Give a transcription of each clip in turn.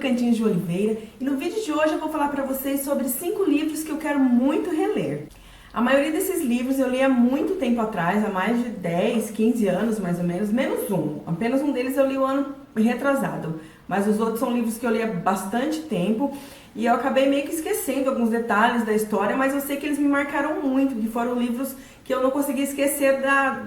Cantinho de Oliveira e no vídeo de hoje eu vou falar para vocês sobre 5 livros que eu quero muito reler. A maioria desses livros eu li há muito tempo atrás, há mais de 10, 15 anos mais ou menos, menos um. Apenas um deles eu li o ano retrasado, mas os outros são livros que eu li há bastante tempo e eu acabei meio que esquecendo alguns detalhes da história, mas eu sei que eles me marcaram muito, que foram livros que eu não consegui esquecer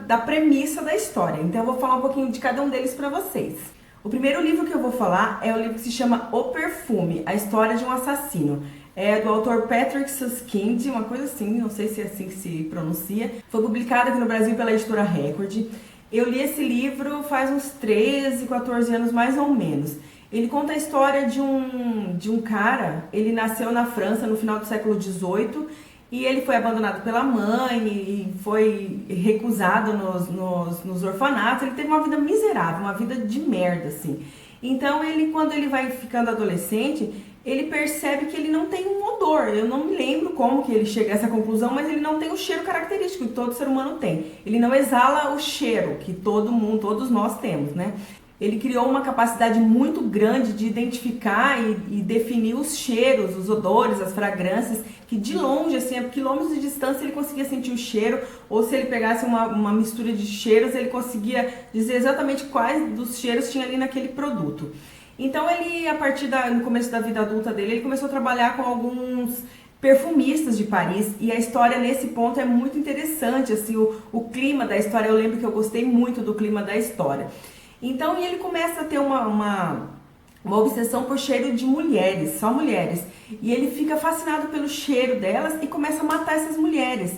da premissa da história. Então eu vou falar um pouquinho de cada um deles para vocês. O primeiro livro que eu vou falar é o livro que se chama O Perfume, a história de um assassino. É do autor Patrick Suskind, uma coisa assim, não sei se é assim que se pronuncia. Foi publicado aqui no Brasil pela editora Record. Eu li esse livro faz uns 13, 14 anos mais ou menos. Ele conta a história de um cara, ele nasceu na França no final do século XVIII e ele foi abandonado pela mãe e foi recusado nos orfanatos. Ele teve uma vida miserável, uma vida de merda, assim. Então, quando ele vai ficando adolescente, ele percebe que ele não tem um odor. Eu não me lembro como que ele chega a essa conclusão, mas ele não tem o cheiro característico que todo ser humano tem. Ele não exala o cheiro que todos nós temos, né? Ele criou uma capacidade muito grande de identificar e definir os cheiros, os odores, as fragrâncias, que de longe, assim, a quilômetros de distância, ele conseguia sentir o cheiro, ou se ele pegasse uma mistura de cheiros, ele conseguia dizer exatamente quais dos cheiros tinha ali naquele produto. Então ele, no começo da vida adulta dele, ele começou a trabalhar com alguns perfumistas de Paris, e a história nesse ponto é muito interessante, assim, o clima da história, eu lembro que eu gostei muito do clima da história. Então ele começa a ter uma obsessão por cheiro de mulheres, só mulheres. E ele fica fascinado pelo cheiro delas e começa a matar essas mulheres.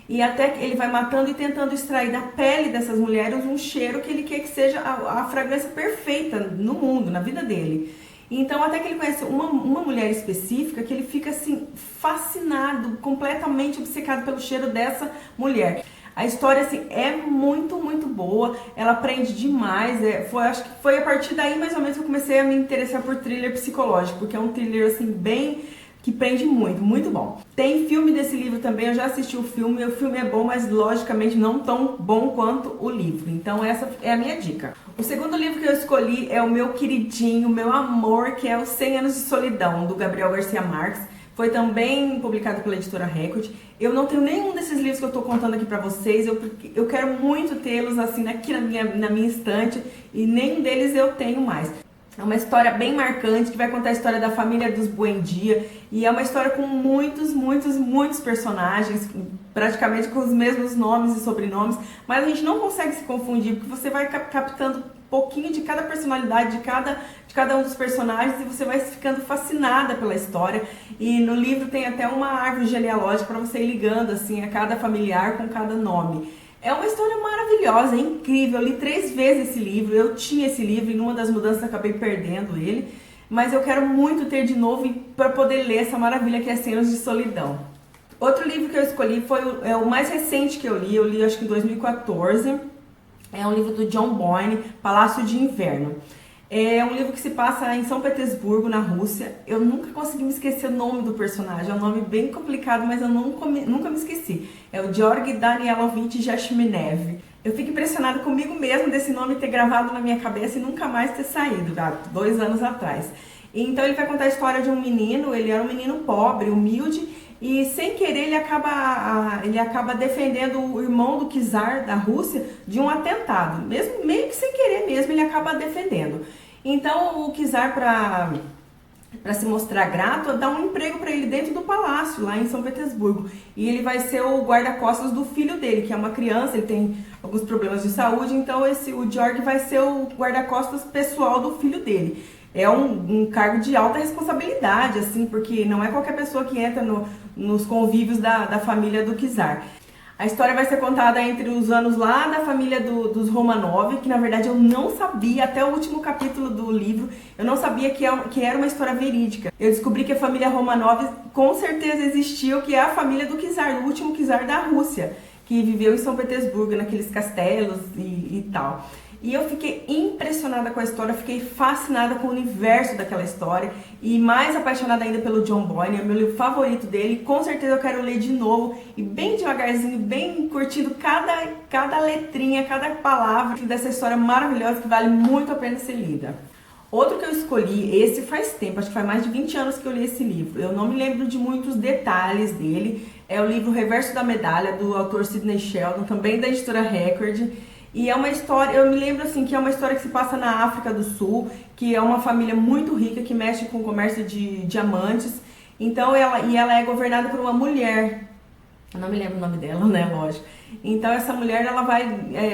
E até que ele vai matando e tentando extrair da pele dessas mulheres um cheiro que ele quer que seja a fragrância perfeita no mundo, na vida dele. Então até que ele conhece uma mulher específica que ele fica assim fascinado, completamente obcecado pelo cheiro dessa mulher. A história assim, é muito boa, ela prende demais, acho que foi a partir daí mais ou menos que eu comecei a me interessar por thriller psicológico, porque é um thriller assim bem que prende muito bom. Tem filme desse livro também, eu já assisti o filme é bom, mas logicamente não tão bom quanto o livro, então essa é a minha dica. O segundo livro que eu escolhi é o meu queridinho, meu amor, que é Os 100 Anos de Solidão, do Gabriel Garcia Marques. Foi também publicado pela editora Record. Eu não tenho nenhum desses livros que eu estou contando aqui pra vocês, eu quero muito tê-los assim aqui na minha estante, e nenhum deles eu tenho mais. É uma história bem marcante, que vai contar a história da família dos Buendia, e é uma história com muitos personagens, praticamente com os mesmos nomes e sobrenomes, mas a gente não consegue se confundir, porque você vai captando pouquinho de cada personalidade, de cada um dos personagens, e você vai ficando fascinada pela história. E no livro tem até uma árvore genealógica para você ir ligando assim a cada familiar com cada nome. É uma história maravilhosa, é incrível. Eu li 3 vezes esse livro, eu tinha esse livro e numa das mudanças acabei perdendo ele, mas eu quero muito ter de novo para poder ler essa maravilha que é 100 Anos de Solidão. Outro livro que eu escolhi foi o mais recente que eu li acho que em 2014. É um livro do John Boyne, Palácio de Inverno. É um livro que se passa em São Petersburgo, na Rússia. Eu nunca consegui me esquecer o nome do personagem. É um nome bem complicado, mas eu nunca me esqueci. É o Georg Danielovich Yashminev. Eu fico impressionada comigo mesmo desse nome ter gravado na minha cabeça e nunca mais ter saído, há 2 anos atrás. Então ele vai contar a história de um menino, ele era um menino pobre, humilde, e sem querer ele acaba defendendo o irmão do czar da Rússia de um atentado, mesmo meio que sem querer mesmo, ele acaba defendendo. Então o czar, para se mostrar grato, dá um emprego para ele dentro do palácio lá em São Petersburgo, e ele vai ser o guarda-costas do filho dele, que é uma criança, ele tem alguns problemas de saúde, então o Georg vai ser o guarda-costas pessoal do filho dele. É um cargo de alta responsabilidade, assim, porque não é qualquer pessoa que entra nos convívios da família do czar. A história vai ser contada entre os anos lá da família dos Romanov, que na verdade eu não sabia, até o último capítulo do livro, eu não sabia que era uma história verídica. Eu descobri que a família Romanov com certeza existiu, que é a família do czar, do último czar da Rússia, que viveu em São Petersburgo, naqueles castelos e tal. E eu fiquei impressionada com a história, fiquei fascinada com o universo daquela história e mais apaixonada ainda pelo John Boyne, é o meu livro favorito dele. Com certeza eu quero ler de novo e bem devagarzinho, bem curtindo cada letrinha, cada palavra dessa história maravilhosa que vale muito a pena ser lida. Outro que eu escolhi, esse faz tempo, acho que faz mais de 20 anos que eu li esse livro. Eu não me lembro de muitos detalhes dele. É o livro Reverso da Medalha, do autor Sidney Sheldon, também da editora Record. E é uma história, eu me lembro assim, que é uma história que se passa na África do Sul, que é uma família muito rica que mexe com o comércio de diamantes. Então ela é governada por uma mulher. Eu não me lembro o nome dela, né, lógico. Então essa mulher, ela vai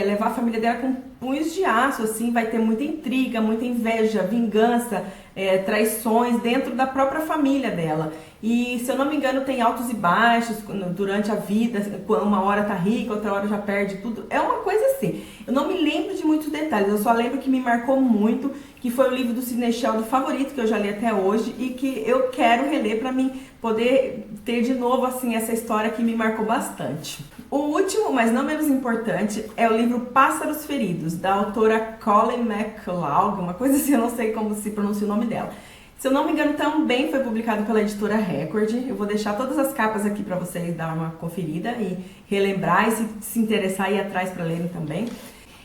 levar a família dela com punhos de aço, assim, vai ter muita intriga, muita inveja, vingança, traições dentro da própria família dela. E, se eu não me engano, tem altos e baixos durante a vida, uma hora tá rica, outra hora já perde tudo. É uma coisa assim. Eu não me lembro de muitos detalhes, eu só lembro que me marcou muito, que foi o livro do Sidney Sheldon favorito, que eu já li até hoje, e que eu quero reler para mim poder ter de novo, assim, essa história que me marcou bastante. O último, mas não menos importante, é o livro Pássaros Feridos, da autora Colleen McLeod, uma coisa assim, eu não sei como se pronuncia o nome dela. Se eu não me engano, também foi publicado pela editora Record. Eu vou deixar todas as capas aqui para vocês dar uma conferida e relembrar, e se interessar, ir atrás para lerem também.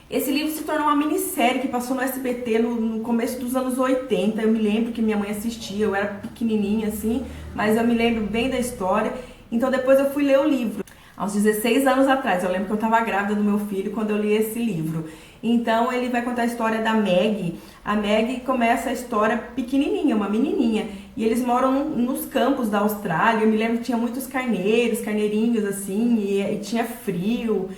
Esse livro se tornou uma minissérie que passou no SBT no começo dos anos 80. Eu me lembro que minha mãe assistia, eu era pequenininha assim, mas eu me lembro bem da história. Então depois eu fui ler o livro. Aos 16 anos atrás, eu lembro que eu estava grávida do meu filho quando eu li esse livro. Então ele vai contar a história da Maggie. A Maggie começa a história pequenininha, uma menininha. E eles moram nos campos da Austrália. Eu me lembro que tinha muitos carneirinhos assim, e tinha frio.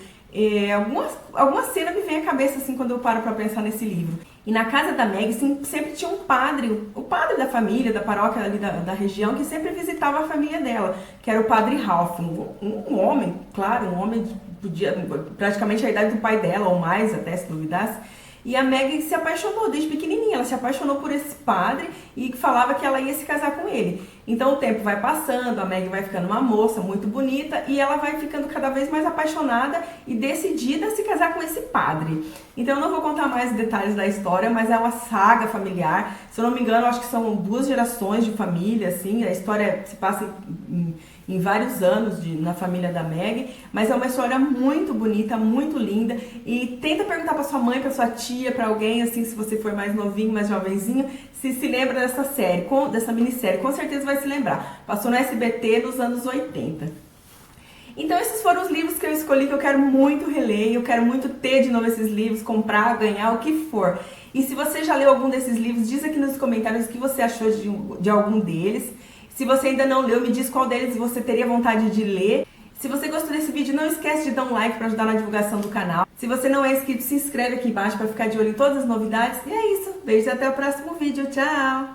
Alguma cena me vem à cabeça assim quando eu paro para pensar nesse livro. E na casa da Maggie sempre tinha um padre, o padre da família, da paróquia ali da região, que sempre visitava a família dela, que era o padre Ralph, um homem, claro, um homem podia praticamente a idade do pai dela, ou mais até, se duvidasse. E a Maggie se apaixonou desde pequenininha, ela se apaixonou por esse padre e falava que ela ia se casar com ele. Então o tempo vai passando, a Maggie vai ficando uma moça muito bonita e ela vai ficando cada vez mais apaixonada e decidida a se casar com esse padre. Então eu não vou contar mais detalhes da história, mas é uma saga familiar. Se eu não me engano, acho que são 2 gerações de família, assim, a história se passa em vários anos na família da Maggie, mas é uma história muito bonita, muito linda, e tenta perguntar para sua mãe, para sua tia, para alguém, assim, se você for mais novinho, mais jovenzinho, se lembra dessa série, dessa minissérie, com certeza vai se lembrar. Passou no SBT nos anos 80. Então esses foram os livros que eu escolhi, que eu quero muito reler, eu quero muito ter de novo esses livros, comprar, ganhar, o que for. E se você já leu algum desses livros, diz aqui nos comentários o que você achou de algum deles. Se você ainda não leu, me diz qual deles você teria vontade de ler. Se você gostou desse vídeo, não esquece de dar um like para ajudar na divulgação do canal. Se você não é inscrito, se inscreve aqui embaixo para ficar de olho em todas as novidades. E é isso. Beijo e até o próximo vídeo. Tchau!